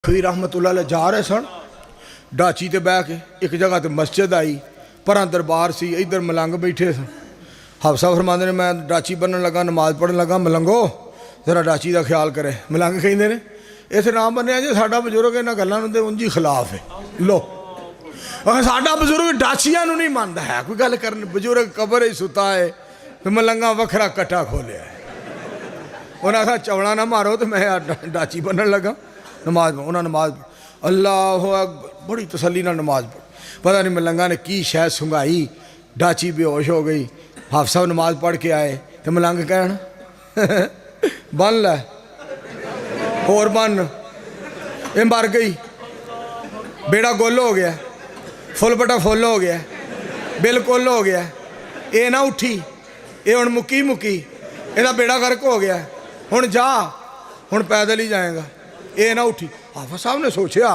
खी रहमतुल्लाह अलैह जा रहे सन डाची ते बह के एक जगह तो मस्जिद आई पर दरबार सी इधर मलंग बैठे सन। हफ्सा फरमाते ने मैं डाची बनन लगा नमाज पढ़न लगा मलंगो जरा डाची का ख्याल करे। मलंग कहते हैं इस नाम बनया जी साडा बजुर्ग इन्होंने गलों तो उंज ही खिलाफ है। लो साडा बजुर्ग डाचिया नहीं मानता है कोई गल कर बजुर्ग कबर ही सुता है तो मलंगा वखरा कट्टा खोलिया है। उन्हें आखा चवड़ा ना मारो तो मैं डाची बनन लगा नमाज उन्हें नमाज अल्लाह अकबर बड़ी तसल्ली ना नमाज पढ़। पता नहीं मलंगा ने की शह सुंघाई डाची बेहोश हो गई। हाफ साहब नमाज पढ़ के आए तो मलंग कहन बन लै होर बन ये मर गई बेड़ा गुल हो गया फुल बटा फुल हो गया बिल्कुल हो गया ये ना उठी ये हुण मुक्की मुक्की ਇਹਦਾ बेड़ा गर्क हो गया हुण जा हुण पैदल ही जाएगा ये ना उठी। हाफिज साहब ने सोचा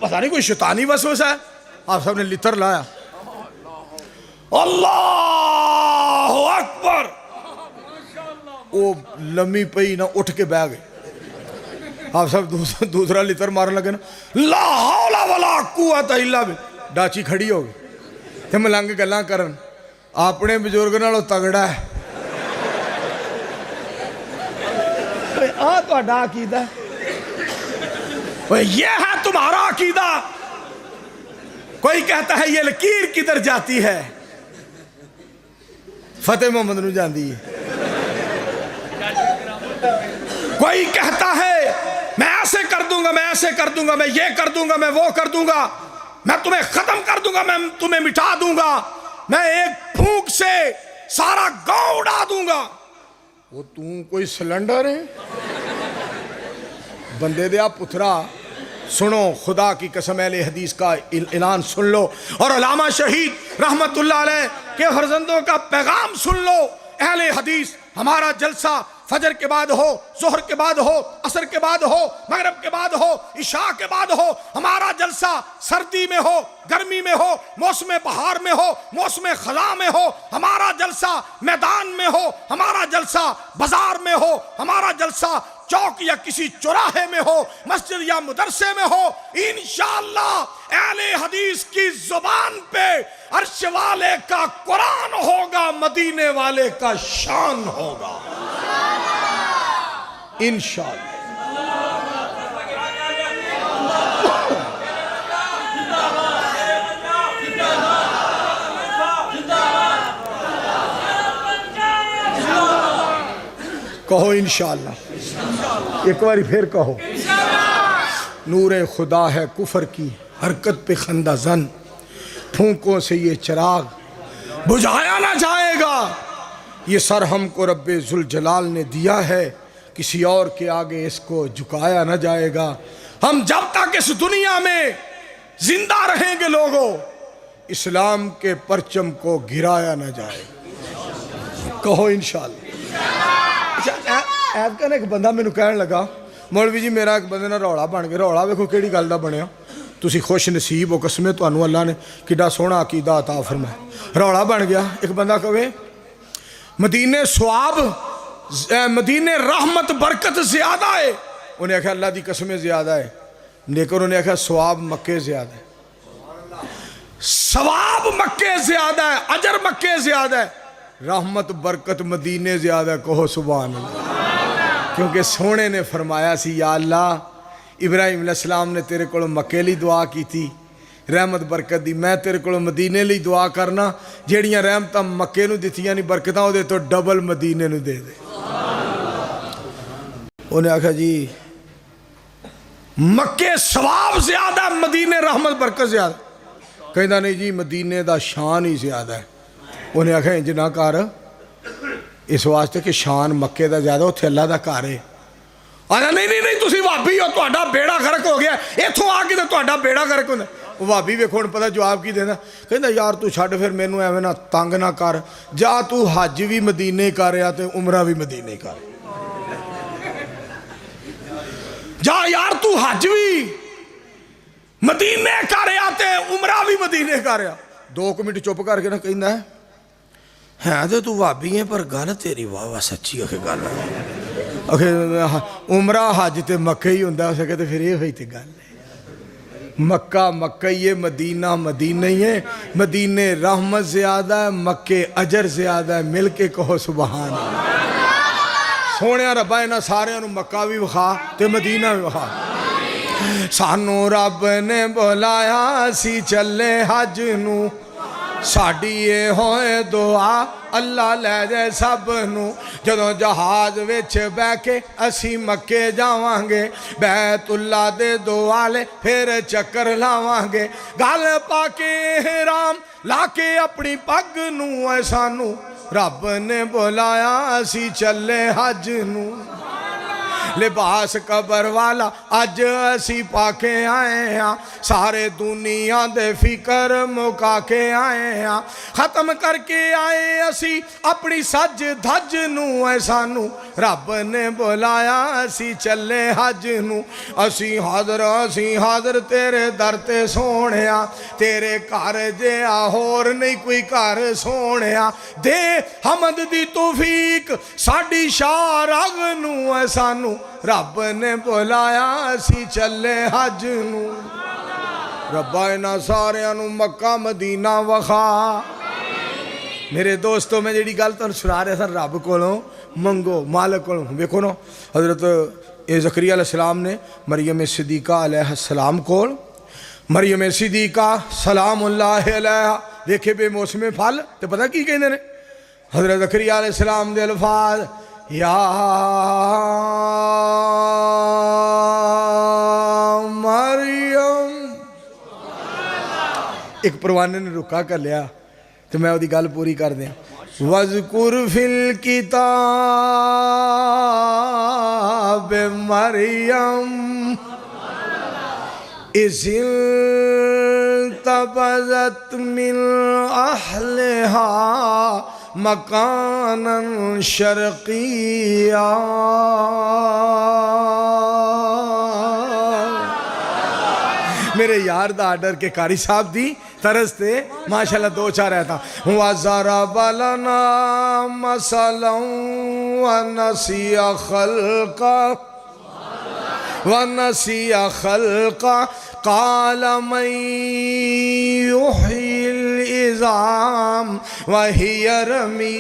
पता नहीं कोई शैतानी वसवसा है। हाफिज साहब ने लितर लाया अल्लाह अकबर वो लम्मी पई ना उठ के बह गए। हाफिज साहब दूसरा लितर मारन लगे ना ला हौला वला कुव्वत इल्ला बिल्लाह। डाची खड़ी हो गई ते मलंग गल्लां करन अपने बजुर्ग नालों तगड़ा है। अकीदा ये है तुम्हारा अकीदा। कोई कहता है ये लकीर किधर जाती है फतेह मोहम्मद नूं जाती है। कोई कहता है मैं ऐसे कर दूंगा मैं ऐसे कर दूंगा मैं ये कर दूंगा मैं वो कर दूंगा मैं तुम्हें खत्म कर दूंगा मैं तुम्हें मिटा दूंगा मैं एक फूंक से सारा गांव उड़ा दूंगा। वो तू कोई सिलेंडर है बंदे दे पुत्रा सुनो खुदा की कसम अहले हदीस का ऐलान सुन लो और अल्लामा शहीद रहमतुल्लाह अलैह के फर्जंदों का पैगाम सुन लो। अहले हदीस हमारा जलसा फजर के बाद हो जोहर के बाद हो असर के बाद हो मगरिब के बाद हो इशा के बाद हो। हमारा जलसा सर्दी में हो गर्मी में हो मौसम बहार में हो मौसम खला में हो। हमारा जलसा मैदान में हो हमारा जलसा बाजार में हो हमारा जलसा चौक या किसी चौराहे में हो मस्जिद या मदरसे में हो। इंशाअल्लाह अहले हदीस की जुबान पे अर्श वाले का कुरान होगा मदीने वाले का शान होगा इंशाअल्लाह। कहो इंशाअल्लाह एक बारी फिर कहो। नूरे खुदा है कुफर की हरकत पे खंदा जन फूंकों से ये चिराग बुझाया ना जाएगा। ये सर हमको रब्बे जुल जलाल ने दिया है किसी और के आगे इसको झुकाया ना जाएगा। हम जब तक इस दुनिया में जिंदा रहेंगे लोगों इस्लाम के परचम को गिराया ना जाएगा। कहो इंशाअल्लाह। ऐप कहना एक बंदा मैनू कह लगा मौलवी जी मेरा एक बंदे नाल रौला बन गया। रौला वेखो किहड़ी गल दा बनया तुसी खुश नसीब हो कसमे तुहानू अल्लाह ने किड्डा सोहना अकीदा अता फरमाया। रौला बन गया एक बंदा कहे मदीने स्वाब मदीने रहमत बरकत ज्यादा है। उन्हें आख्या अल्लाह की कसमें ज्यादा है लेकिन उन्हें आख्या स्वाब मक्के ज्यादा है। सवाब मक्के ज्यादा है अजर मक्के ज्यादा है रहमत बरकत मदीने ज्यादा। कहो सुभान अल्लाह। क्योंकि सोने ने फरमाया सी या अल्लाह इब्राहिम अलैहिस्सलाम ने तेरे को मक्के लिए दुआ की थी रहमत बरकत दी मैं तेरे को मदीने लिए दुआ करना जेड़ियां रहमत मक्के नूं दित्तियां नहीं बरकतां ओहदे तो डबल मदीने नूं दे दे। उन्हें आखा जी मक्के सवाब ज्यादा मदीने रहमत बरकत ज्यादा। कहता नहीं जी मदीने का शान ही ज्यादा है। उन्हें आखिया इंज ना कर इस वास्ते कि शान मक्के का ज्यादा उत्थे अल्लाह का घर है। आया नहीं नहीं नहीं तुसी भाभी हो तुहाडा बेड़ा गर्क हो गया इत्थों आके तो तुहाडा बेड़ा गर्क होंदा। वो भाभी वेखो हुण पता जवाब की देना कहंदा यार तू छड्ड फिर मैनू एवें ना तंग ना कर जा तू हज भी मदीने कर आ ते उमरा भी मदीने कर जा यार तू हज भी मदीने कर आ ते उमरा भी मदीने कर आ। 2 मिनट चुप करके ना कहंदा है तो तू भाभी है पर गल तेरी वाह वाह सच्ची है गल उमरा हज तो मक्के ही होंगे सके तो फिर ये तो गल है मक्का मक्का ही है मदीना मदीना ही है मदीने रहमत ज़्यादा है मक्के अजर ज़्यादा है मिल के कहो सुबहान सोने रब्बा इन्हां सारियां नूं मक्का भी विखा ते मदीना भी विखा सानू रब ने बुलाया सी चले हज नूं साडी ये होए दुआ अल्लाह लै जाए सब नूं जदों जहाज विच बह के असी मक्के जावांगे बैतुल्ला दे दुआले फिर चक्कर लावांगे गल पाके राम लाके अपनी पग नूं सानू रब ने बुलाया असी चले हज नूं लिबास कबर वाला अज असी पाके आए हाँ सारे दुनिया दे फिकर मुका के आए हाँ खत्म करके आए असी अपनी सज धज नूं सानू रब ने बुलाया असी चले हज नूं असी हाज़र तेरे दर ते सोहणिया तेरे घर जिहा होर नहीं कोई घर सोहणिया दे हमद दी तौफीक साडी शाह रग नूं सानू रब ने बुलाया असी चले हज नूं रब्बा इन्हां सारियां नूं मक्का मदीना वखा मेरे दोस्तों मैं जी गल तुहानूं सुना रहा था रब कोलों मंगो मालिक कोलों वेखो ना हज़रत ज़करिया अलैहिस्सलाम ने मरियम सिद्दीक़ा अलैहिस्सलाम कोल मरियम सिद्दीक़ा सलामुल्लाह अलैहा देखे बेमौसमे फल तो पता की कहते हैं हज़रत ज़करिया अलैहिस्सलाम दे अल्फाज या मरियम एक परवाने ने रुका कर लिया तो मैं वो गल पूरी कर दिया वज़कुर फिल किताब मरियम इज़िल तबज़त मिन अहलिहा मकानन शर्किया मेरे यार दा आर्डर के कारी साहब दी तरस ते माशाल्लाह दो चार रहता वज़रा बलना मसलन वनसिया खल्का काल मन युहील इज़ाम वहिय रमीम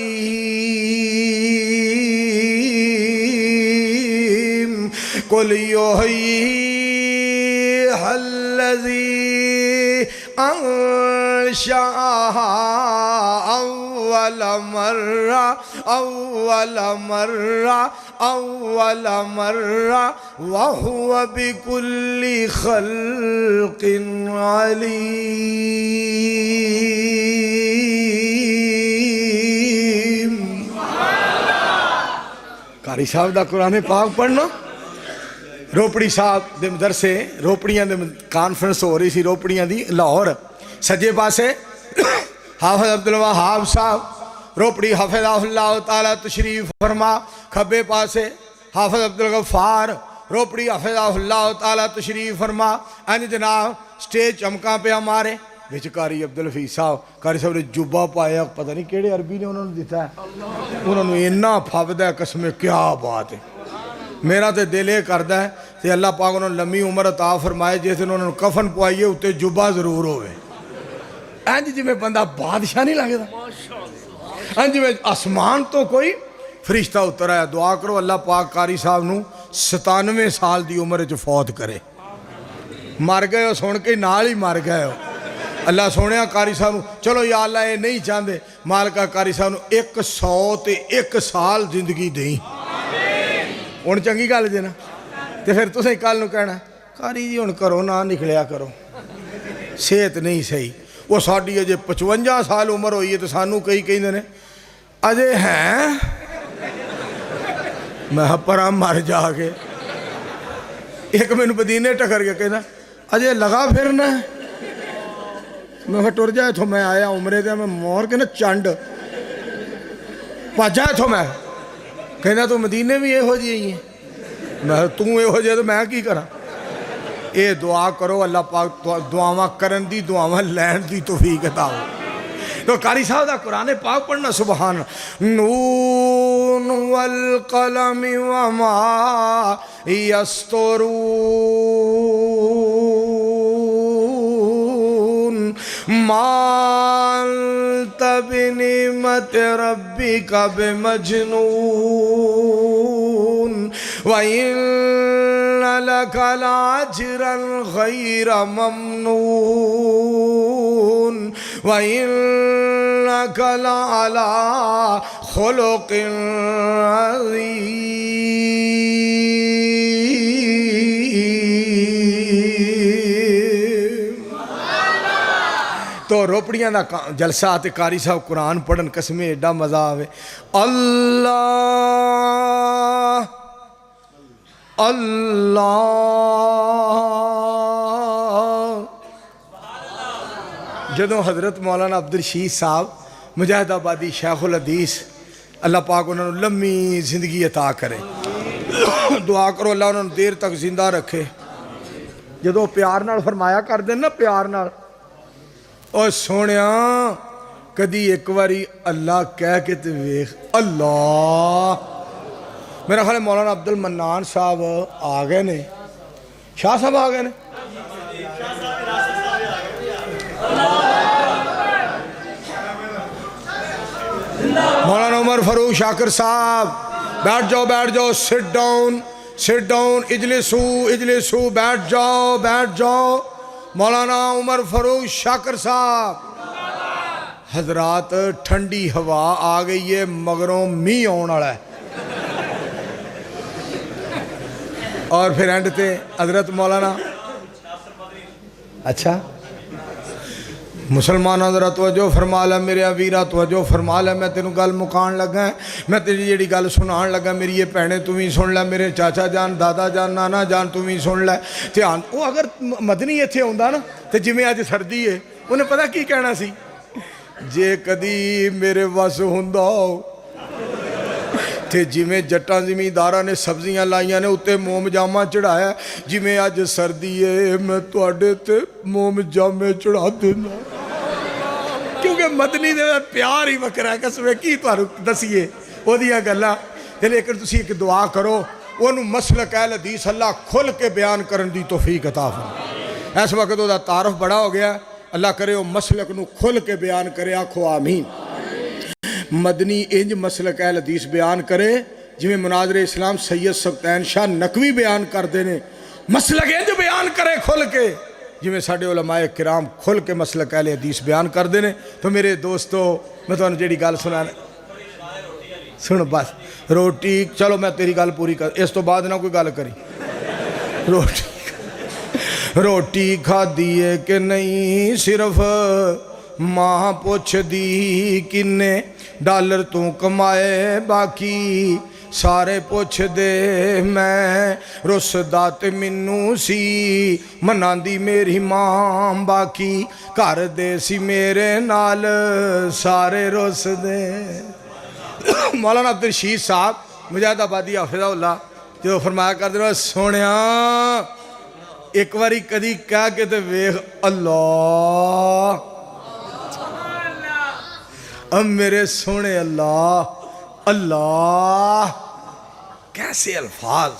कुल युहीहल्लज़ी अंशअहा अव्वल मर्रा वहुव बिकुल्लि खल्क़िन अलीम कारी साहब दा कुरान पाक पढ़ना रोपड़ी साहब दे मदरसे रोपड़ियां दे कॉन्फ्रेंस हो रही सी रोपड़ियां दी लाहौर सज्जे पासे हाफिज अब्दुल वहाब साहब रोपड़ी हफिज़हुल्लाह ताला तशरीफ फरमा खब्बे पासे हाफिज अब्दुल गफ्फार रोपड़ी हफिज़हुल्लाह ताला तशरीफ फरमा अंज जनाब स्टेज चमका पे हमारे बिच कारी अब्दुल हफीज़ साहब कारी साहब ने जुब्बा पाया पता नहीं केड़े अरबी ने उन्होंने दिता है उन्होंने इन्ना फबदा है कसम क्या बात है मेरा तो दिल ये करता है कि अल्लाह पाक उन्होंने लम्मी उम्र अता फरमाए जिस दिन उन्होंने कफन पवाइए उत्ते जुब्बा जरूर होवे इंज जिमें बंदा बादशाह नहीं लगता इंज जिमें आसमान तो कोई फरिश्ता उतर आया दुआ करो अल्लाह पाक कारी साहब नूं 97 साल की उम्र च फौत करे मर गए हो सुन के नाल ही मर गए हो अल्लाह सोने कारी साहब नूं चलो या अल्लाह ये नहीं चाहते मालका कारी साहब नूं 101 साल जिंदगी दें हुण चंगी गल जे ना तो फिर तुसें कल नूं कहना कारी जी हुण घरों ना निकलिया करो सेहत नहीं सही वो साड़ी अजे 55 साल उम्र हुई है तो सानू कई कहते ने अजे हैं मैं परा मर जाके एक मैनू मदीने टकर के कहना अजे लगा फिरना मैं टुर जा इथों मैं आया उमरे ते मैं मोर के ना चंड भज जा इथों मैं कहना तू मदीने भी यहो जी है मैं तू यहो जे तो मैं की करा ये दुआ करो अल्लाह पाक दुआवां करन दी दुआवां लैन दी तौफीक अता हो तो कारी साहब का कुरान पाक पढ़ना सुबहान। नून वल कलम वमा यस्तरून माल तबिनिमत रब्बिका बिमजनून वइन्न लका लाजरन गैर ममनून वइन्नका लअला खुलुकिन अज़ीम। तो रोपड़ियां का जलसा ते कारी साहब कुरान पढ़न कसमें एडा मज़ा आवे। अल्लाह अल्लाह। जदों हज़रत मौलाना अब्दुल रशीद साहब मुजाहिदाबादी शेखुल हदीस अल्लाह पाक उन्होंने लम्मी जिंदगी अता करे, दुआ करो अल्लाह उन्होंने देर तक जिंदा रखे। जदों प्यार नाल फरमाया कर देन ना, प्यार नाल, ओ सोनिया कदी एक बारी अल्लाह कह के ते वेख। अल्लाह। मेरा ख्याल मौलाना अब्दुल मन्नान साहब आ गए ने, शाह साहब आ गए ने। मौलाना उमर फरूक शाकिर साहब बैठ जाओ, बैठ जाओ, सिट डाउन, सिट डाउन, इजलिसू इजलिसू, बैठ जाओ, बैठ जाओ। मौलाना उमर फरूक शाकिर साहब। हजरात ठंडी हवा आ गई है, मगरों मीह आने वाला है। और फिर एंड ते हजरत मौलाना, अच्छा मुसलमानों जरा तवज्जो फरमा लै मेरे वीरा, तवज्जो फरमा लै। मैं तेनों गल मुकान लगा, मैं तेरी जी गल सुनान लगा। मेरी ये भैने तू भी सुन लै, मेरे चाचा जान, दादा जान, नाना जान तू भी सुन लै ध्यान। वो अगर मदनी इत्थे आउंदा ना तो जिमें अज सर्दी है, उन्हें पता की कहना सी, जे कदी मेरे वस हुंदा ते जिमें जट्टां जिमींदारां ने सब्जियां लाइयां ने उत्ते मोम जामा चढ़ाया, जिमें अज सर्दी है मैं तुहाडे ते मोम जामे चढ़ा देना। क्योंकि मदनी दे प्यार ही वखरा है, कसमें की तुहानू दसीए ओदियां गल्लां। ते लेकिन तुसीं एक दुआ करो, ओनू मसलक अहल हदीस अल्लाह खुल के बयान करन दी तौफीक अता फरमाए। इस वक्त ओदा तारफ बड़ा हो गया, अल्लाह करे वो मसलक नू खुल के बयान करे, आखो आमीन। मदनी इंज मसलक अहल हदीस बयान करे जिमें मुनाज़रे इस्लाम सैयद सबतैन शाह नकवी बयान करते हैं। मसलक इंज बयान करे खुल के जिमें साडे उलमाए किराम खुल के मसलक अहल हदीस बयान करते हैं। तो मेरे दोस्तों मैं तुहानू जिहड़ी गल सुना सुन बस, रोटी चलो मैं तेरी गल पूरी कर, इस तो बाद ना कोई गल करी। रोटी रोटी खाधी है कि नहीं सिर्फ मां पुछदी, किन्ने डॉलर तू कमाए बाकी सारे पुछदे। मैं रुसदा ते मैनू सी मनांदी मेरी मां, बाकी घर दे सी मेरे नाल सारे रुसदे। मौलाना अब्दुल रशीद साहब मुजाहिदाबादी हाफिज़हुल्लाह जो फरमाया करते, सोनिया एक बारी कदी कह के ते वेख। अल्लाह, अब मेरे सोने अल्लाह, अल्लाह कैसे अल्फाज।